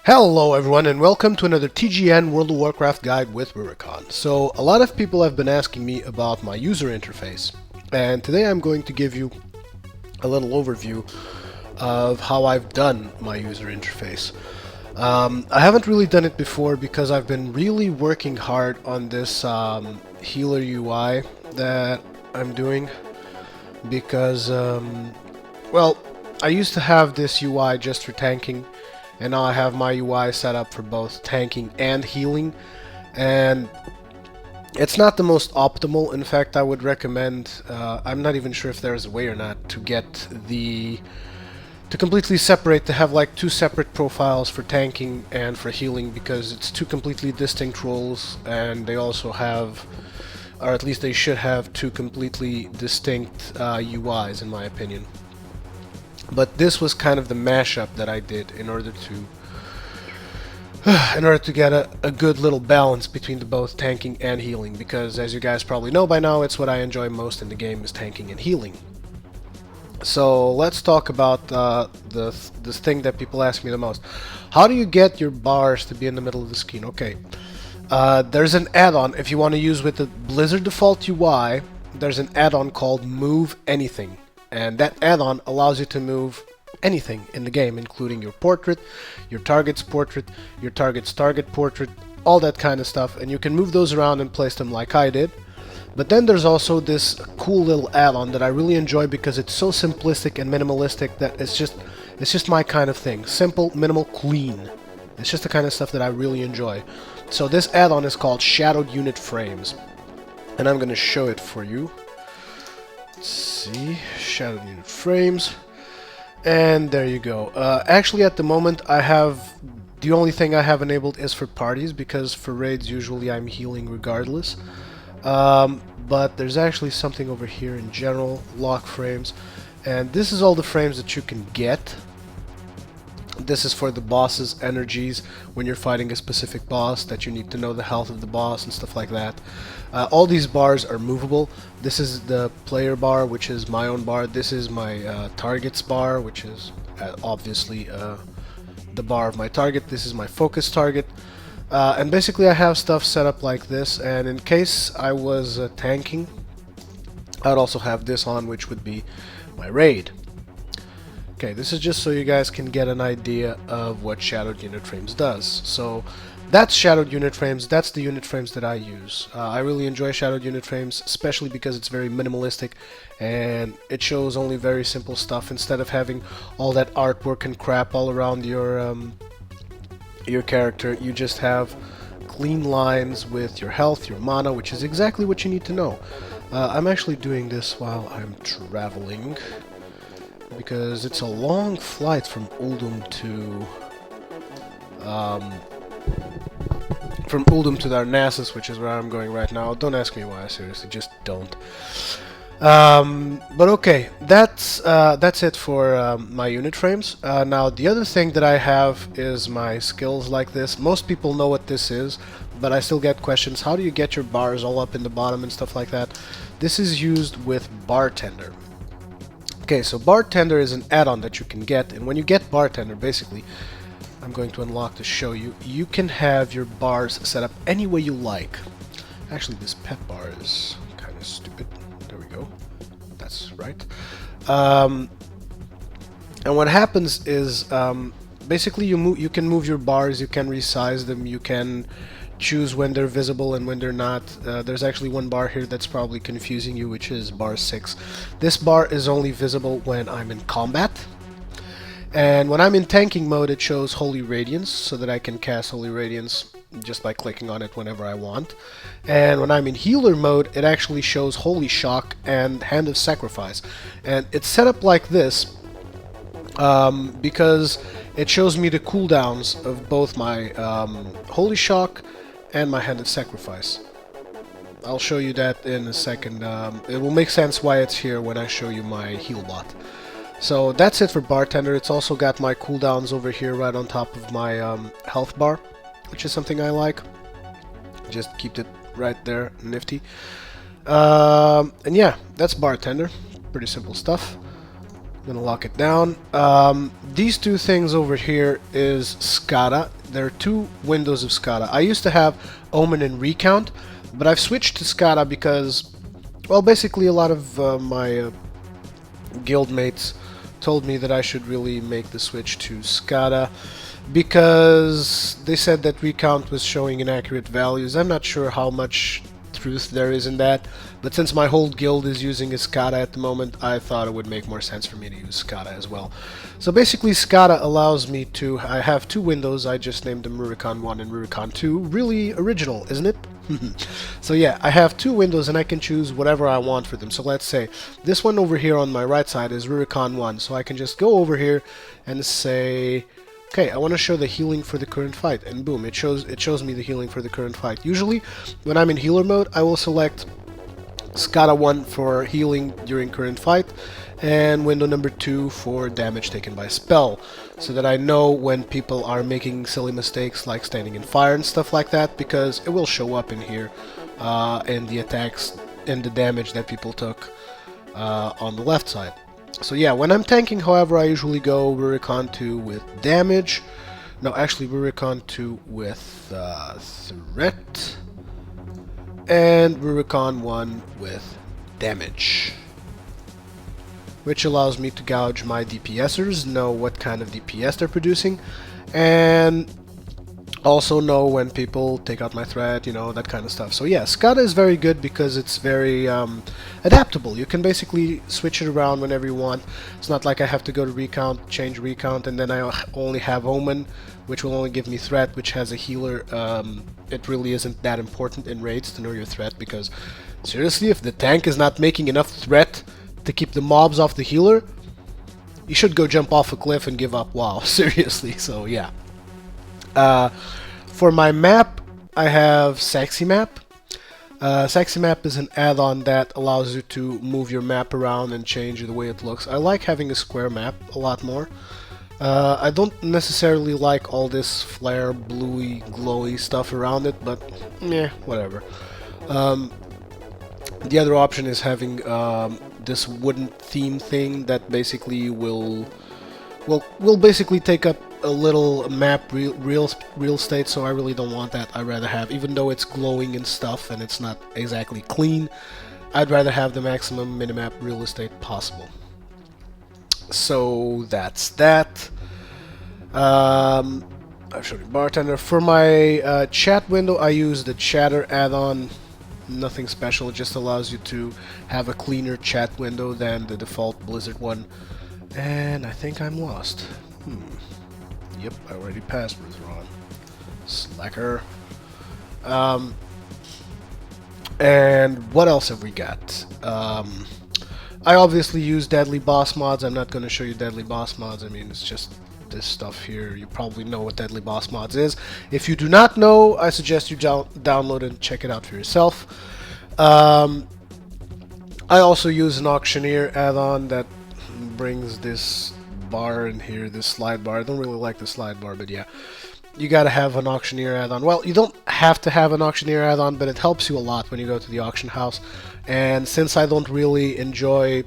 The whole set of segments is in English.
Hello everyone and welcome to another TGN World of Warcraft guide with Rurikhan. So a lot of people have been asking me about my user interface, and today I'm going to give you a little overview of how I've done my user interface. I haven't really done it before because I've been really working hard on this healer UI that I'm doing because, well, I used to have this UI just for tanking, and now I have my UI set up for both tanking and healing, and it's not the most optimal. In fact, I would recommend, I'm not even sure if there's a way or not, to completely separate, to have like two separate profiles for tanking and for healing, because it's two completely distinct roles, and they also have, or at least they should have, two completely distinct UIs in my opinion. But this was kind of the mashup that I did in order to get a good little balance between the both tanking and healing, because as you guys probably know by now, it's what I enjoy most in the game, is tanking and healing. So let's talk about this thing that people ask me the most. How do you get your bars to be in the middle of the screen? Okay, there's an add-on if you want to use with the Blizzard default UI. There's an add-on called Move Anything. And that add-on allows you to move anything in the game, including your portrait, your target's portrait, your target's target portrait, all that kind of stuff, and you can move those around and place them like I did. But then there's also this cool little add-on that I really enjoy because it's so simplistic and minimalistic that it's just my kind of thing. Simple, minimal, clean. It's just the kind of stuff that I really enjoy. So this add-on is called Shadowed Unit Frames, and I'm going to show it for you. Let's see, Shadowed Unit Frames, and there you go. Actually, at the moment, the only thing I have enabled is for parties, because for raids usually I'm healing regardless. But there's actually something over here in general, lock frames, and this is all the frames that you can get. This is for the boss's energies when you're fighting a specific boss, that you need to know the health of the boss and stuff like that. All these bars are movable. This is the player bar, which is my own bar. This is my target's bar, which is obviously the bar of my target. This is my focus target. And basically I have stuff set up like this, and in case I was tanking, I'd also have this on, which would be my raid. Okay, this is just so you guys can get an idea of what Shadowed Unit Frames does. So that's Shadowed Unit Frames, that's the unit frames that I use. I really enjoy Shadowed Unit Frames, especially because it's very minimalistic and it shows only very simple stuff instead of having all that artwork and crap all around your character. You just have clean lines with your health, your mana, which is exactly what you need to know. I'm actually doing this while I'm traveling, because it's a long flight from Uldum to Darnassus, which is where I'm going right now. Don't ask me why, seriously, just don't. But okay, that's it for my unit frames. Now the other thing that I have is my skills like this. Most people know what this is, but I still get questions. How do you get your bars all up in the bottom and stuff like that? This is used with Bartender. Okay, so Bartender is an add-on that you can get, and when you get Bartender, basically, I'm going to unlock to show you, you can have your bars set up any way you like. Actually, this pet bar is kind of stupid. There we go. That's right. And what happens is, basically you can move your bars, you can resize them, you can choose when they're visible and when they're not. There's actually one bar here that's probably confusing you, which is bar 6. This bar is only visible when I'm in combat, and when I'm in tanking mode it shows Holy Radiance, so that I can cast Holy Radiance just by clicking on it whenever I want. And when I'm in healer mode it actually shows Holy Shock and Hand of Sacrifice, and it's set up like this because it shows me the cooldowns of both my Holy Shock and my Hand of Sacrifice. I'll show you that in a second. It will make sense why it's here when I show you my heal bot. So that's it for Bartender. It's also got my cooldowns over here right on top of my health bar, which is something I like. Just keep it right there, nifty. And yeah, that's Bartender. Pretty simple stuff. I'm gonna lock it down. These two things over here is SCADA. There are two windows of SCADA. I used to have Omen and Recount, but I've switched to SCADA because, well, basically a lot of my guildmates told me that I should really make the switch to SCADA because they said that Recount was showing inaccurate values. I'm not sure how much truth there is in that, but since my whole guild is using a SCADA at the moment, I thought it would make more sense for me to use SCADA as well. So basically SCADA allows me to, I have two windows, I just named them Rurikhan 1 and Rurikhan 2, really original, isn't it? So yeah, I have two windows and I can choose whatever I want for them. So let's say this one over here on my right side is Rurikhan 1, so I can just go over here and say, okay, I want to show the healing for the current fight, and boom, it shows me the healing for the current fight. Usually, when I'm in healer mode, I will select SCADA 1 for healing during current fight, and window number 2 for damage taken by spell, so that I know when people are making silly mistakes like standing in fire and stuff like that, because it will show up in here, in the attacks and the damage that people took on the left side. So yeah, when I'm tanking, however, I usually go Rurikhan 2 with damage. No, actually Rurikhan 2 with threat. And Rurikhan 1 with damage. Which allows me to gauge my DPSers, know what kind of DPS they're producing, and also know when people take out my threat, you know, that kind of stuff. So yeah, SCADA is very good because it's very adaptable. You can basically switch it around whenever you want. It's not like I have to go to Recount, change Recount, and then I only have Omen, which will only give me threat, which has a healer. It really isn't that important in raids to know your threat, because seriously, if the tank is not making enough threat to keep the mobs off the healer, you should go jump off a cliff and give up WoW. Seriously, so yeah. For my map, I have Sexy Map. Sexy Map is an add-on that allows you to move your map around and change the way it looks. I like having a square map a lot more. I don't necessarily like all this flare, bluey, glowy stuff around it, but yeah, whatever. The other option is having this wooden theme thing that basically will basically take up a little map real estate, so I really don't want that. I'd rather have, even though it's glowing and stuff and it's not exactly clean, I'd rather have the maximum minimap real estate possible. So that's that. I've showed you bartender. For my chat window, I use the chatter add-on. Nothing special, it just allows you to have a cleaner chat window than the default Blizzard one. And I think I'm lost. Yep, I already passed Rurikhan. Slacker. And what else have we got? I obviously use deadly boss mods. I'm not going to show you deadly boss mods. I mean, it's just this stuff here. You probably know what deadly boss mods is. If you do not know, I suggest you download and check it out for yourself. I also use an auctioneer add-on that brings this bar in here, this slide bar. I don't really like the slide bar, but yeah, you gotta have an auctioneer add-on. Well, you don't have to have an auctioneer add-on, but it helps you a lot when you go to the auction house. And since I don't really enjoy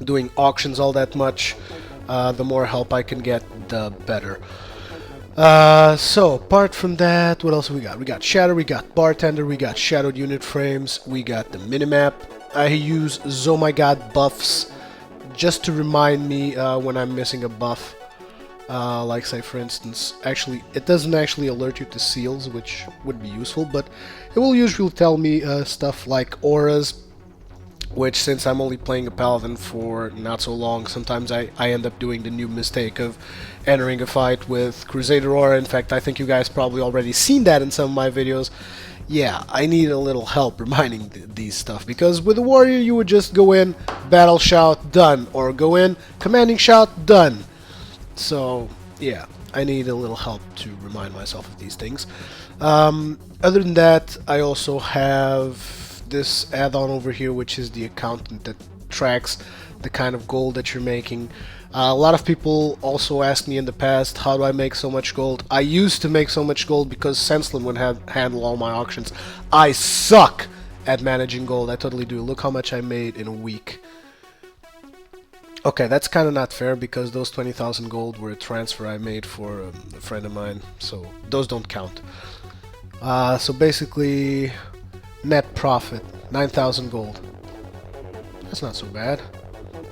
doing auctions all that much, the more help I can get, the better. So apart from that, what else we got? We got shadow, we got bartender, we got shadowed unit frames, we got the minimap. I use Oh My God buffs just to remind me when I'm missing a buff. Like say for instance, actually it doesn't actually alert you to seals, which would be useful, but it will usually tell me stuff like auras, which since I'm only playing a Paladin for not so long, sometimes I end up doing the new mistake of entering a fight with Crusader Aura. In fact, I think you guys probably already seen that in some of my videos. Yeah, I need a little help reminding these stuff, because with a warrior you would just go in, battle shout, done, or go in, commanding shout, done. So yeah, I need a little help to remind myself of these things. Other than that, I also have this add-on over here, which is the accountant that tracks the kind of gold that you're making. A lot of people also asked me in the past, how do I make so much gold? I used to make so much gold because Senslin would handle all my auctions. I suck at managing gold, I totally do. Look how much I made in a week. Okay, that's kind of not fair because those 20,000 gold were a transfer I made for a friend of mine, so those don't count. So basically, net profit, 9,000 gold. That's not so bad.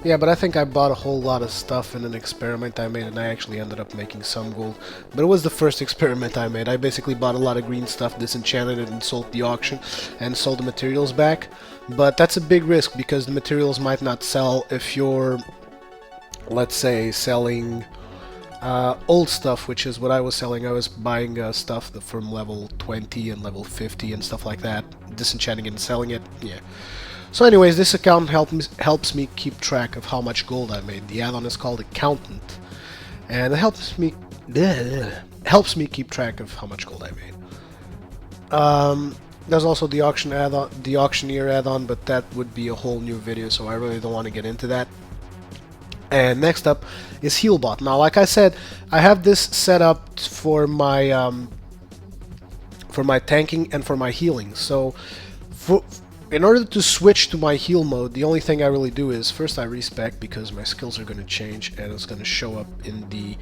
Yeah, but I think I bought a whole lot of stuff in an experiment I made, and I actually ended up making some gold. But it was the first experiment I made. I basically bought a lot of green stuff, disenchanted it, and sold the auction, and sold the materials back. But that's a big risk, because the materials might not sell if you're, let's say, selling old stuff, which is what I was selling. I was buying stuff from level 20 and level 50 and stuff like that, disenchanting it and selling it, yeah. So anyways, this account helps me keep track of how much gold I made. The add-on is called Accountant, and it helps me keep track of how much gold I made. There's also the auctioneer add-on, but that would be a whole new video, so I really don't want to get into that. And next up is Healbot. Now, like I said, I have this set up for my tanking and for my healing. So, in order to switch to my heal mode, the only thing I really do is first I respec, because my skills are going to change and it's going to show up in the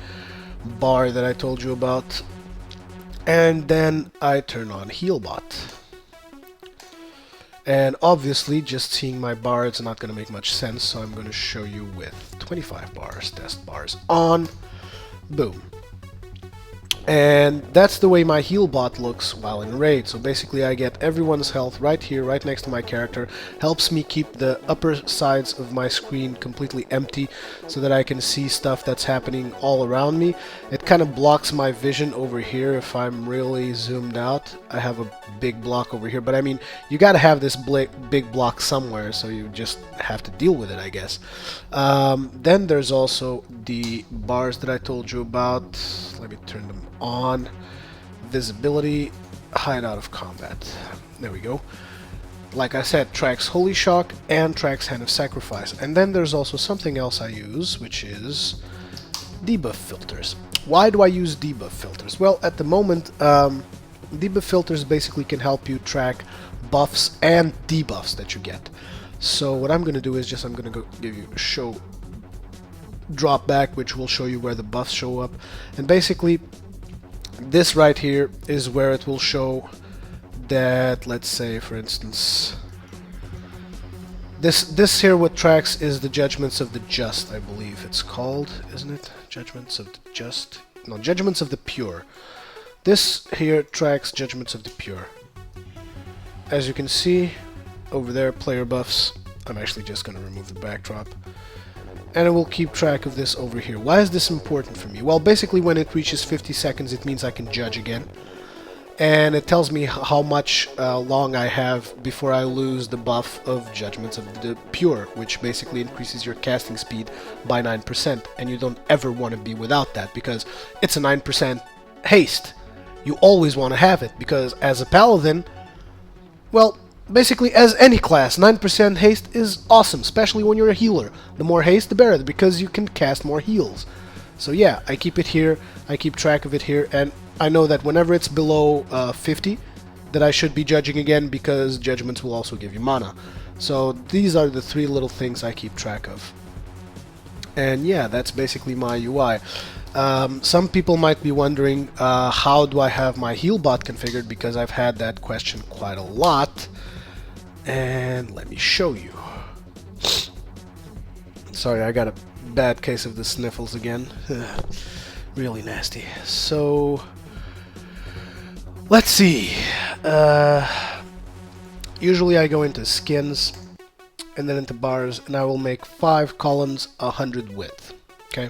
bar that I told you about. And then I turn on Healbot. And obviously, just seeing my bar, it's not going to make much sense, so I'm going to show you with 25 bars, test bars on, boom. And that's the way my heal bot looks while in raid. So basically I get everyone's health right here, right next to my character. Helps me keep the upper sides of my screen completely empty so that I can see stuff that's happening all around me. It kind of blocks my vision over here if I'm really zoomed out. I have a big block over here, but I mean, you gotta have this big block somewhere, so you just have to deal with it, I guess. Then there's also the bars that I told you about. Let me turn them on. Visibility, hide out of combat. There we go. Like I said, tracks Holy Shock and tracks Hand of Sacrifice. And then there's also something else I use, which is debuff filters. Why do I use debuff filters? Well, at the moment, debuff filters basically can help you track buffs and debuffs that you get. So what I'm going to do is I'm going to go give you a show drop back, which will show you where the buffs show up. And basically, this right here is where it will show that, let's say, for instance, this here what tracks is the Judgments of the Just, I believe it's called, isn't it? Judgments of the Just? No, Judgments of the Pure. This here tracks Judgments of the Pure. As you can see, over there, player buffs. I'm actually just going to remove the backdrop. And it will keep track of this over here. Why is this important for me? Well, basically when it reaches 50 seconds, it means I can judge again. And it tells me how much long I have before I lose the buff of Judgments of the Pure, which basically increases your casting speed by 9%. And you don't ever want to be without that, because it's a 9% haste. You always want to have it, because as a Paladin, well, basically, as any class, 9% haste is awesome, especially when you're a healer. The more haste, the better, because you can cast more heals. So yeah, I keep it here, I keep track of it here, and I know that whenever it's below 50, that I should be judging again, because judgments will also give you mana. So these are the three little things I keep track of. And yeah, that's basically my UI. Some people might be wondering, how do I have my heal bot configured, because I've had that question quite a lot. And let me show you. Sorry, I got a bad case of the sniffles again. Really nasty. So, let's see. Usually I go into skins and then into bars, and I will make 5 columns, 100 width. Okay?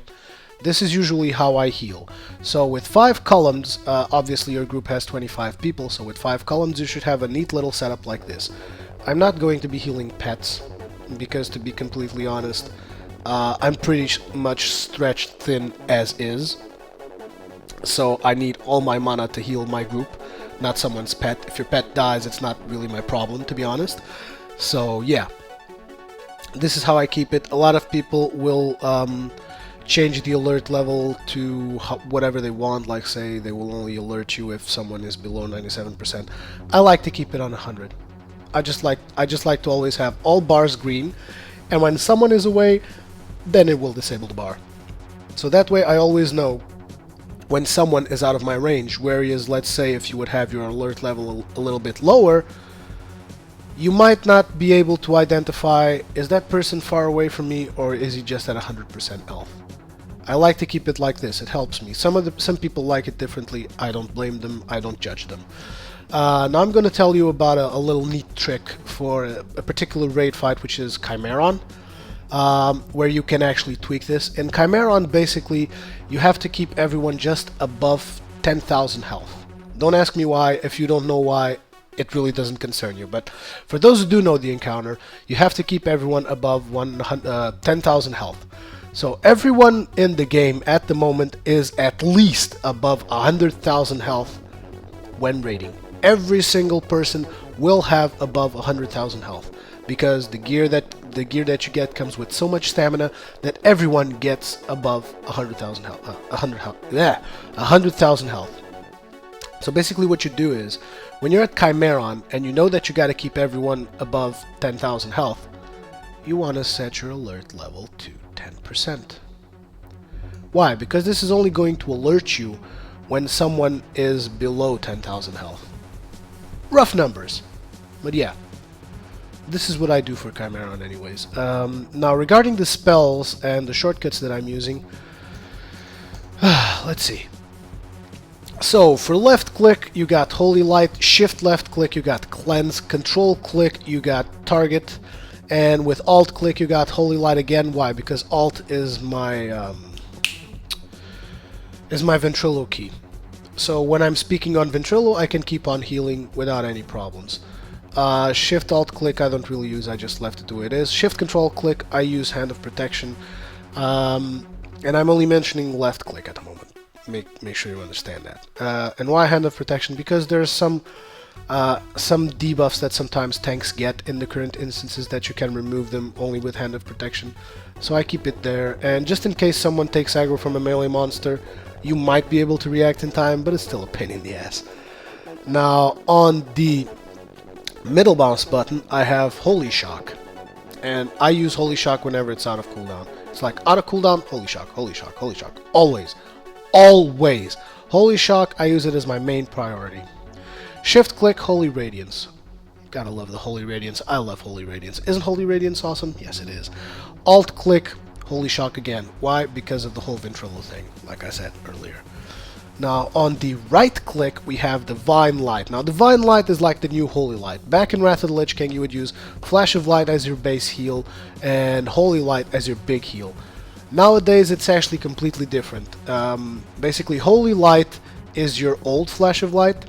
This is usually how I heal. So with 5 columns, obviously your group has 25 people, so with 5 columns you should have a neat little setup like this. I'm not going to be healing pets, because to be completely honest, I'm pretty much stretched thin as is. So I need all my mana to heal my group, not someone's pet. If your pet dies, it's not really my problem, to be honest. So yeah, this is how I keep it. A lot of people will change the alert level to whatever they want, like say they will only alert you if someone is below 97%. I like to keep it on 100. I just like to always have all bars green, and when someone is away, then it will disable the bar. So that way I always know when someone is out of my range, whereas let's say if you would have your alert level a little bit lower, you might not be able to identify, is that person far away from me or is he just at 100% health? I like to keep it like this, it helps me. Some people like it differently, I don't blame them, I don't judge them. Now I'm going to tell you about a little neat trick for a particular raid fight, which is Chimeron, where you can actually tweak this. In Chimeron, basically, you have to keep everyone just above 10,000 health. Don't ask me why. If you don't know why, it really doesn't concern you. But for those who do know the encounter, you have to keep everyone above 10,000 health. So everyone in the game at the moment is at least above 100,000 health when raiding. Every single person will have above 100,000 health, because the gear that you get comes with so much stamina that everyone gets above 100,000 health. 100,000 health. So basically, what you do is, when you're at Chimeron and you know that you got to keep everyone above 10,000 health, you want to set your alert level to 10%. Why? Because this is only going to alert you when someone is below 10,000 health. Rough numbers, but yeah, this is what I do for Chimeron anyways. Now regarding the spells and the shortcuts that I'm using, let's see. So for left click you got Holy Light, shift left click you got Cleanse, control click you got Target, and with alt click you got Holy Light again. Why? Because alt is my Ventrilo key. So when I'm speaking on Ventrilo, I can keep on healing without any problems. Shift Alt click I don't really use, I just left it the way it is. Shift Control click I use Hand of Protection, and I'm only mentioning left click at the moment. Make sure you understand that. And why Hand of Protection? Because there's some debuffs that sometimes tanks get in the current instances that you can remove them only with Hand of Protection. So I keep it there, and just in case someone takes aggro from a melee monster, you might be able to react in time, but it's still a pain in the ass. Now, on the middle mouse button, I have Holy Shock. And I use Holy Shock whenever it's out of cooldown. It's like, out of cooldown, Holy Shock, Holy Shock, Holy Shock. Always. Always. Holy Shock, I use it as my main priority. Shift click, Holy Radiance. Gotta love the Holy Radiance. I love Holy Radiance. Isn't Holy Radiance awesome? Yes, it is. Alt click, Holy Shock again. Why? Because of the whole Ventrilo thing, like I said earlier. Now, on the right click, we have Divine Light. Now, Divine Light is like the new Holy Light. Back in Wrath of the Lich King, you would use Flash of Light as your base heal and Holy Light as your big heal. Nowadays, it's actually completely different. Basically, Holy Light is your old Flash of Light,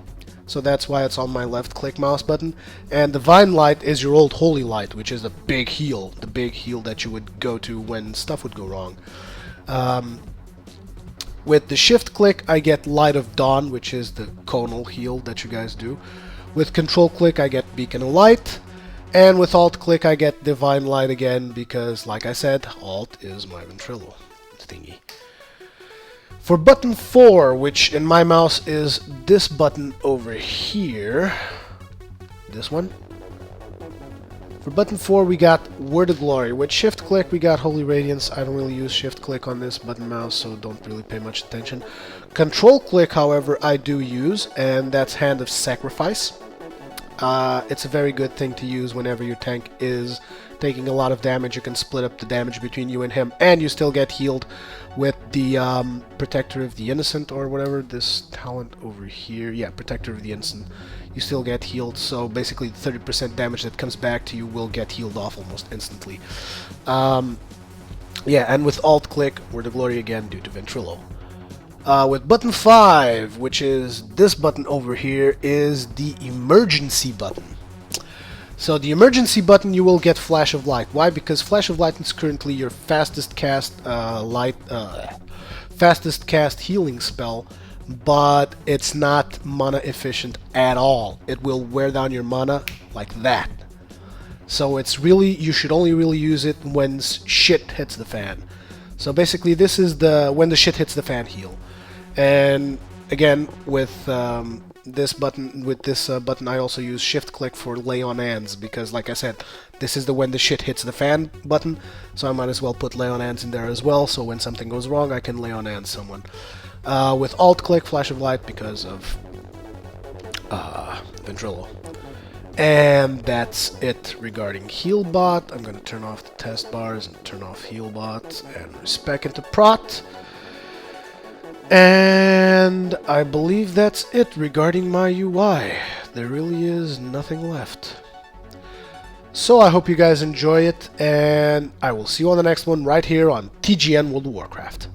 so that's why it's on my left click mouse button, and Divine Light is your old Holy Light, which is the big heal that you would go to when stuff would go wrong. With the shift click I get Light of Dawn, which is the conal heal that you guys do. With control click I get Beacon of Light, and with alt click I get Divine Light again, because like I said, alt is my Ventrilo thingy. For button 4, which in my mouse is this button over here, this one. For button 4 we got Word of Glory. With shift click we got Holy Radiance. I don't really use shift click on this button mouse, so don't really pay much attention. Control click, however, I do use, and that's Hand of Sacrifice. It's a very good thing to use whenever your tank is taking a lot of damage. You can split up the damage between you and him, and you still get healed with the Protector of the Innocent, or whatever, this talent over here. Yeah, Protector of the Innocent. You still get healed, so basically the 30% damage that comes back to you will get healed off almost instantly. Yeah, and with alt click, Word of Glory again due to Ventrilo. With button 5, which is this button over here, is the emergency button. So the emergency button, you will get Flash of Light. Why? Because Flash of Light is currently your fastest cast healing spell, but it's not mana efficient at all. It will wear down your mana like that. So it's really, you should only really use it when shit hits the fan. So basically this is the when the shit hits the fan heal. And again, with this button, button, I also use shift click for lay on hands, because like I said, this is the when the shit hits the fan button, so I might as well put lay on hands in there as well, so when something goes wrong I can lay on hands someone. With alt click, flash of light, because of Ventrilo. And that's it regarding Healbot. I'm going to turn off the test bars and turn off Healbot and respec into Prot. And I believe that's it regarding my UI. There really is nothing left. So I hope you guys enjoy it, and I will see you on the next one right here on TGN World of Warcraft.